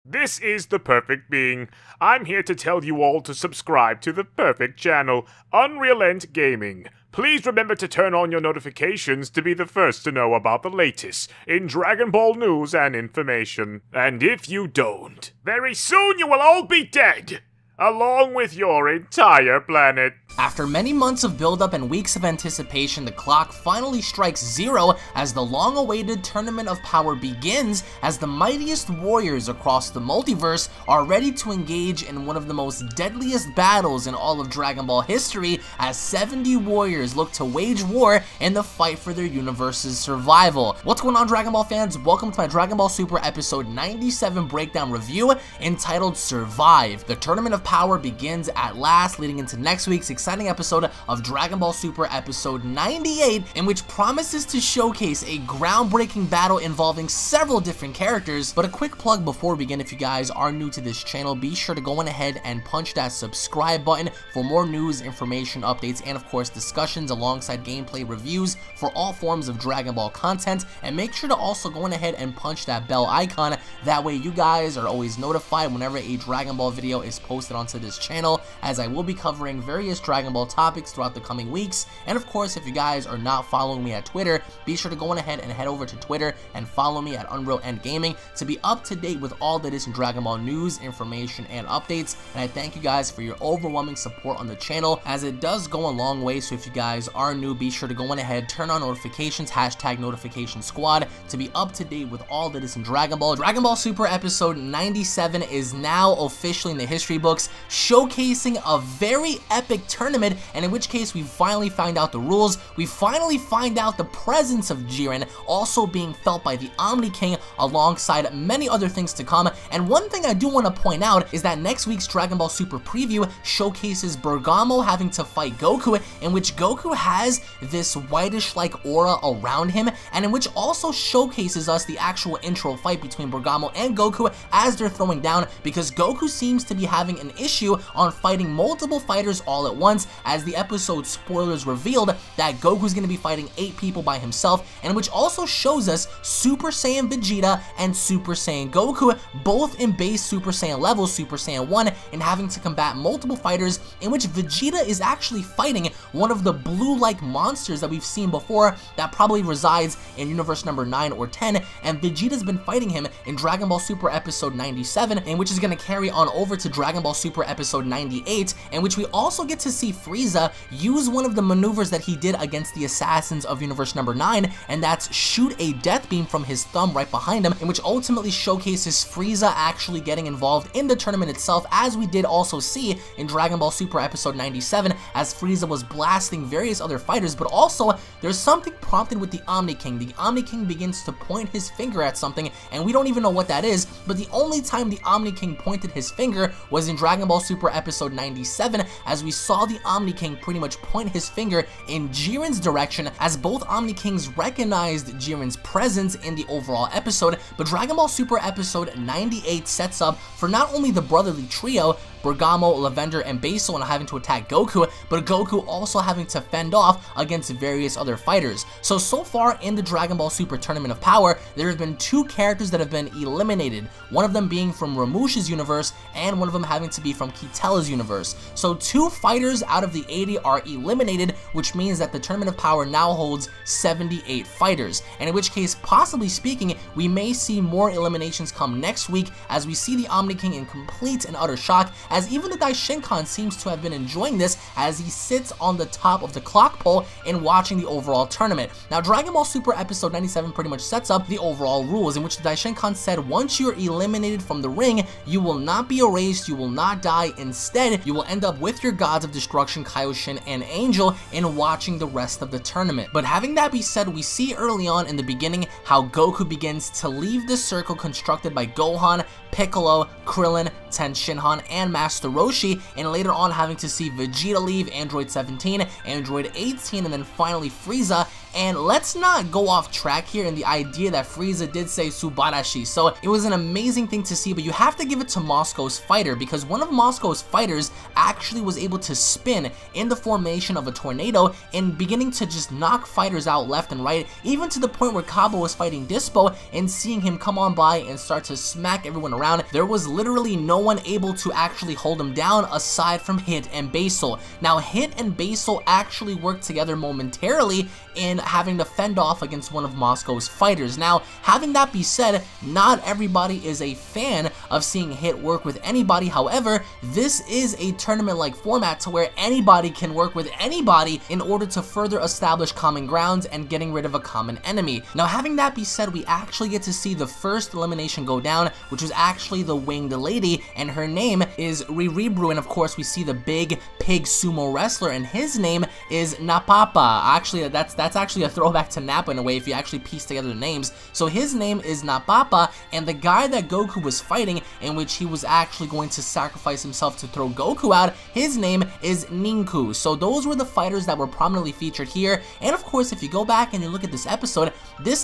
This is The Perfect Being. I'm here to tell you all to subscribe to the perfect channel, Unreal End Gaming. Please remember to turn on your notifications to be the first to know about the latest in Dragon Ball news and information. And if you don't, very soon you will all be dead, along with your entire planet. After many months of build-up and weeks of anticipation, the clock finally strikes zero as the long-awaited Tournament of Power begins, as the mightiest warriors across the multiverse are ready to engage in one of the most deadliest battles in all of Dragon Ball history, as 70 warriors look to wage war in the fight for their universe's survival. What's going on, Dragon Ball fans? Welcome to my Dragon Ball Super episode 97 breakdown review entitled Survive. The Tournament of Power begins at last, leading into next week's exciting episode of Dragon Ball Super episode 98, in which promises to showcase a groundbreaking battle involving several different characters. But a quick plug before we begin: if you guys are new to this channel, be sure to go on ahead and punch that subscribe button for more news, information, updates, and of course discussions alongside gameplay reviews for all forms of Dragon Ball content. And make sure to also go on ahead and punch that bell icon, that way you guys are always notified whenever a Dragon Ball video is posted onto this channel, as I will be covering various Dragon Ball topics throughout the coming weeks. And of course, if you guys are not following me at Twitter, be sure to go on ahead and head over to Twitter and follow me at Unreal End Gaming to be up to date with all that is in Dragon Ball news, information, and updates. And I thank you guys for your overwhelming support on the channel, as it does go a long way. So if you guys are new, be sure to go on ahead, turn on notifications, hashtag notification squad, to be up to date with all that is in Dragon Ball. Dragon Ball Super episode 97 is now officially in the history books, showcasing a very epic tournament, and in which case we finally find out the rules. We finally find out the presence of Jiren also being felt by the Omni King, alongside many other things to come. And one thing I do want to point out is that next week's Dragon Ball Super preview showcases Bergamo having to fight Goku, in which Goku has this whitish-like aura around him, and in which also showcases us the actual intro fight between Bergamo and Goku as they're throwing down, because Goku seems to be having an issue on fighting multiple fighters all at once, as the episode spoilers revealed that Goku's going to be fighting 8 people by himself, and which also shows us Super Saiyan Vegeta and Super Saiyan Goku both in base Super Saiyan level, Super Saiyan 1, and having to combat multiple fighters, in which Vegeta is actually fighting one of the blue-like monsters that we've seen before that probably resides in universe number 9 or 10, and Vegeta's been fighting him in Dragon Ball Super episode 97, and which is going to carry on over to Dragon Ball Super episode 98, in which we also get to see Frieza use one of the maneuvers that he did against the assassins of universe number 9, and that's shoot a death beam from his thumb right behind him, in which ultimately showcases Frieza actually getting involved in the tournament itself, as we did also see in Dragon Ball Super episode 97, as Frieza was blasting various other fighters. But also there's something prompted with the Omni King. The Omni King begins to point his finger at something, and we don't even know what that is, but the only time the Omni King pointed his finger was in Dragon Ball Super episode 97, as we saw the Omni King pretty much point his finger in Jiren's direction, as both Omni Kings recognized Jiren's presence in the overall episode. But Dragon Ball Super episode 98 sets up for not only the brotherly trio, Bergamo, Lavender, and Basil, and having to attack Goku, but Goku also having to fend off against various other fighters. So far in the Dragon Ball Super Tournament of Power, there have been 2 characters that have been eliminated, one of them being from Ramush's universe, and one of them having to be from Kitela's universe. So 2 fighters out of the 80 are eliminated, which means that the Tournament of Power now holds 78 fighters, and in which case, possibly speaking, we may see more eliminations come next week, as we see the Omni King in complete and utter shock, as even the Daishinkan seems to have been enjoying this, as he sits on the top of the clock pole and watching the overall tournament. Now, Dragon Ball Super episode 97 pretty much sets up the overall rules, in which the Daishinkan said once you're eliminated from the ring, you will not be erased, you will not die. Instead, you will end up with your gods of destruction, Kaioshin and Angel, in watching the rest of the tournament. But having that be said, we see early on in the beginning how Goku begins to leave the circle constructed by Gohan, Piccolo, Krillin, Tenshinhan, and Master Roshi, and later on having to see Vegeta leave, Android 17, Android 18, and then finally Frieza, And let's not go off track here in the idea that Frieza did say Subarashi. So it was an amazing thing to see, but you have to give it to Mosco's fighter, because one of Mosco's fighters actually was able to spin in the formation of a tornado and beginning to just knock fighters out left and right, even to the point where Cabba was fighting Dispo, and seeing him come on by and start to smack everyone around, there was literally no one able to actually hold him down aside from Hit and Basil. Now Hit and Basil actually worked together momentarily in having to fend off against one of Mosco's fighters. Now, having that be said, not everybody is a fan of seeing Hit work with anybody. However, this is a tournament-like format to where anybody can work with anybody in order to further establish common grounds and getting rid of a common enemy. Now, having that be said, we actually get to see the first elimination go down, which was actually the winged lady, and her name is Riribru, and of course we see the big pig sumo wrestler, and his name is Napapa. Actually, that's actually a throwback to Nappa in a way if you actually piece together the names. So his name is Napapa, and the guy that Goku was fighting, in which he was actually going to sacrifice himself to throw Goku out, his name is Ninku. So those were the fighters that were prominently featured here. And of course, if you go back and you look at this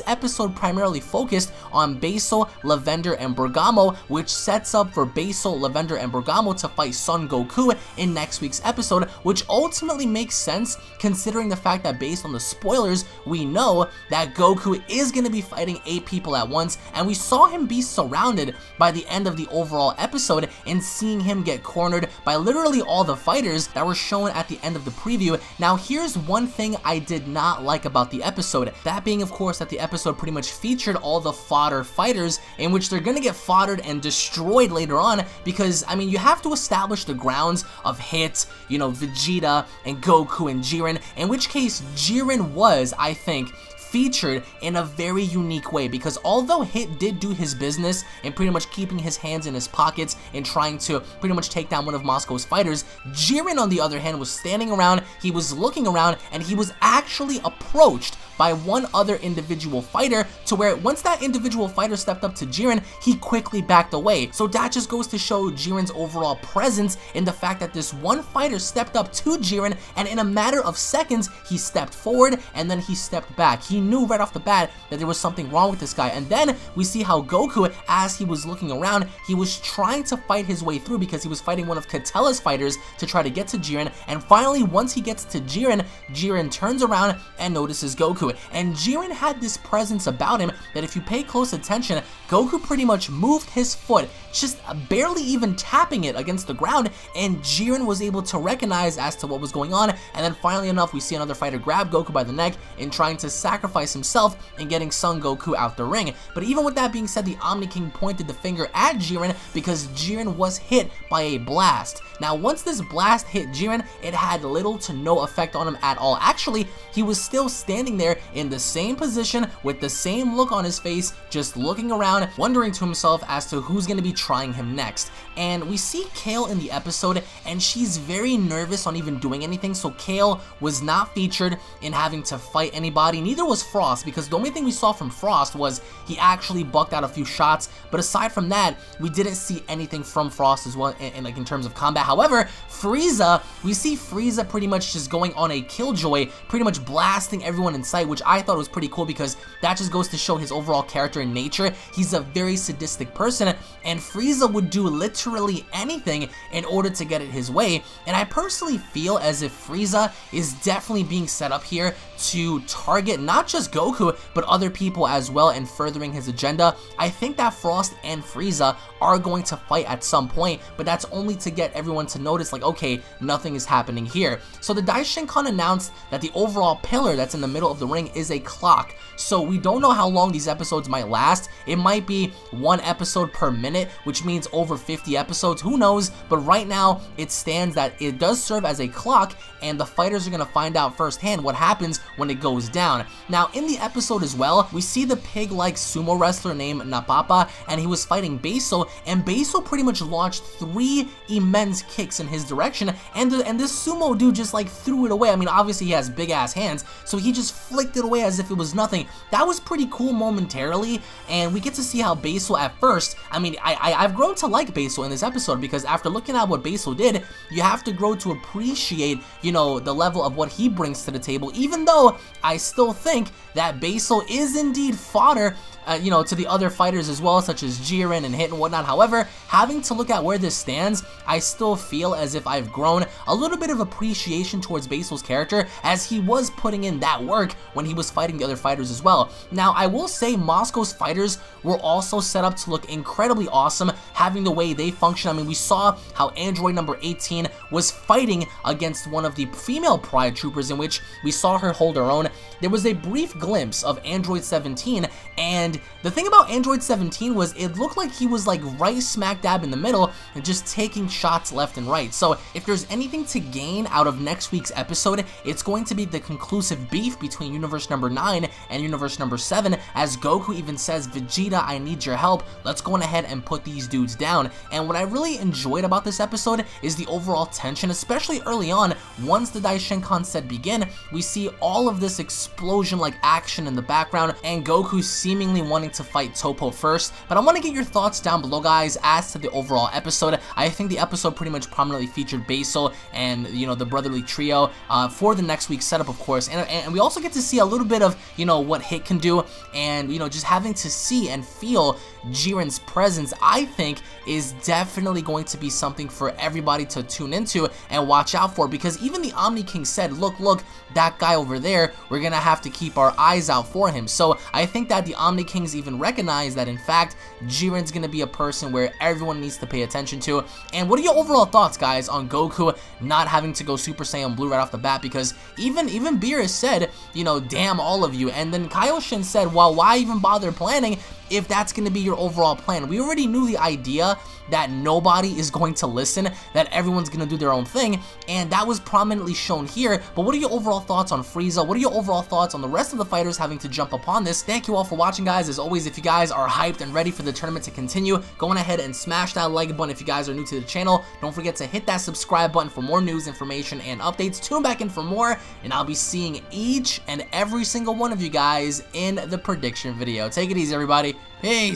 episode primarily focused on Basil, Lavender, and Bergamo, which sets up for Basil, Lavender, and Bergamo to fight Son Goku in next week's episode, which ultimately makes sense considering the fact that based on the spoilers, we know that Goku is going to be fighting 8 people at once, and we saw him be surrounded by the end of the overall episode, and seeing him get cornered by literally all the fighters that were shown at the end of the preview. Now here's one thing I did not like about the episode, that being of course that the episode pretty much featured all the fodder fighters, in which they're going to get foddered and destroyed later on, because I mean you have to establish the grounds of Hit, you know, Vegeta and Goku and Jiren, in which case Jiren was, I think, featured in a very unique way, because although Hit did do his business in pretty much keeping his hands in his pockets and trying to pretty much take down one of Mosco's fighters, Jiren on the other hand was standing around, he was looking around, and he was actually approached by one other individual fighter, to where once that individual fighter stepped up to Jiren, he quickly backed away. So that just goes to show Jiren's overall presence in the fact that this one fighter stepped up to Jiren, and in a matter of seconds, he stepped forward and then he stepped back. He knew right off the bat that there was something wrong with this guy. And then we see how Goku, as he was looking around, he was trying to fight his way through because he was fighting one of Catella's fighters to try to get to Jiren. And finally, once he gets to Jiren, Jiren turns around and notices Goku. And Jiren had this presence about him that if you pay close attention, Goku pretty much moved his foot, just barely even tapping it against the ground, and Jiren was able to recognize as to what was going on. And then finally enough, we see another fighter grab Goku by the neck in trying to sacrifice himself and getting Son Goku out the ring. But even with that being said, the Omni King pointed the finger at Jiren because Jiren was hit by a blast. Now once this blast hit Jiren, it had little to no effect on him at all. Actually, he was still standing there in the same position with the same look on his face, just looking around, wondering to himself as to who's going to be trying him next. And we see Kale in the episode, and she's very nervous on even doing anything. So Kale was not featured in having to fight anybody, neither was Frost, because the only thing we saw from Frost was he actually bucked out a few shots, but aside from that, we didn't see anything from Frost as well in terms of combat. However, Frieza, we see Frieza pretty much just going on a killjoy, pretty much blasting everyone in sight, which I thought was pretty cool because that just goes to show his overall character and nature. He's a very sadistic person, and Frieza would do literally anything in order to get it his way. And I personally feel as if Frieza is definitely being set up here to target not just Goku, but other people as well, and furthering his agenda. I think that Frost and Frieza are going to fight at some point, but that's only to get everyone to notice, like, okay, nothing is happening here. So the Daishinkan announced that the overall pillar that's in the middle of the ring is a clock. So we don't know how long these episodes might last. It might be 1 episode per minute, which means over 50 episodes, who knows? But right now, it stands that it does serve as a clock, and the fighters are going to find out firsthand what happens when it goes down. Now, in the episode as well, we see the pig-like sumo wrestler named Napapa, and he was fighting Basil, and Basil pretty much launched 3 immense kicks in his direction, and this sumo dude just like threw it away. I mean, obviously he has big-ass hands, so he just flicked it away as if it was nothing. That was pretty cool momentarily, and we get to see how Basil at first, I mean, I've grown to like Basil in this episode, because after looking at what Basil did, you have to grow to appreciate, you know, the level of what he brings to the table, even though I still think think that Basil is indeed fodder, you know, to the other fighters as well, such as Jiren and Hit and whatnot. However, having to look at where this stands, I still feel as if I've grown a little bit of appreciation towards Basil's character, as he was putting in that work when he was fighting the other fighters as well. Now, I will say Moscow's fighters were also set up to look incredibly awesome, having the way they function. I mean, we saw how android number 18 was fighting against one of the female Pride troopers, in which we saw her hold her own. There was a brief glimpse of android 17, and the thing about android 17 was it looked like he was like right smack dab in the middle and just taking shots left and right. So if there's anything to gain out of next week's episode, it's going to be the conclusive beef between universe number 9 and universe number 7, as Goku even says, Vegeta, I need your help, let's go on ahead and put these dudes down. And what I really enjoyed about this episode is the overall tension, especially early on. Once the Daishinkan set begin, we see all of this explosion like action in the background, and Goku seemingly wanting to fight Toppo first. But I want to get your thoughts down below, guys, as to the overall episode. I think the episode pretty much prominently featured Basil and, you know, the brotherly trio for the next week's setup, of course, and we also get to see a little bit of, you know, what Hit can do, and, you know, just having to see and feel Jiren's presence, I think, is definitely going to be something for everybody to tune into and watch out for, because even the Omni King said, look, that guy over there, we're gonna have to keep our eyes out for him. So I think that the Omni Kings even recognize that, in fact, Jiren's gonna be a person where everyone needs to pay attention to. And what are your overall thoughts, guys, on Goku not having to go Super Saiyan Blue right off the bat? Because even Beerus said, you know, damn all of you, and then Kaioshin said, well, why even bother planning if that's going to be your overall plan? We already knew the idea that nobody is going to listen, that everyone's going to do their own thing, and that was prominently shown here. But what are your overall thoughts on Frieza? What are your overall thoughts on the rest of the fighters having to jump upon this? Thank you all for watching, guys. As always, if you guys are hyped and ready for the tournament to continue, go on ahead and smash that like button if you guys are new to the channel. Don't forget to hit that subscribe button for more news, information, and updates. Tune back in for more, and I'll be seeing each and every single one of you guys in the prediction video. Take it easy, everybody. Peace.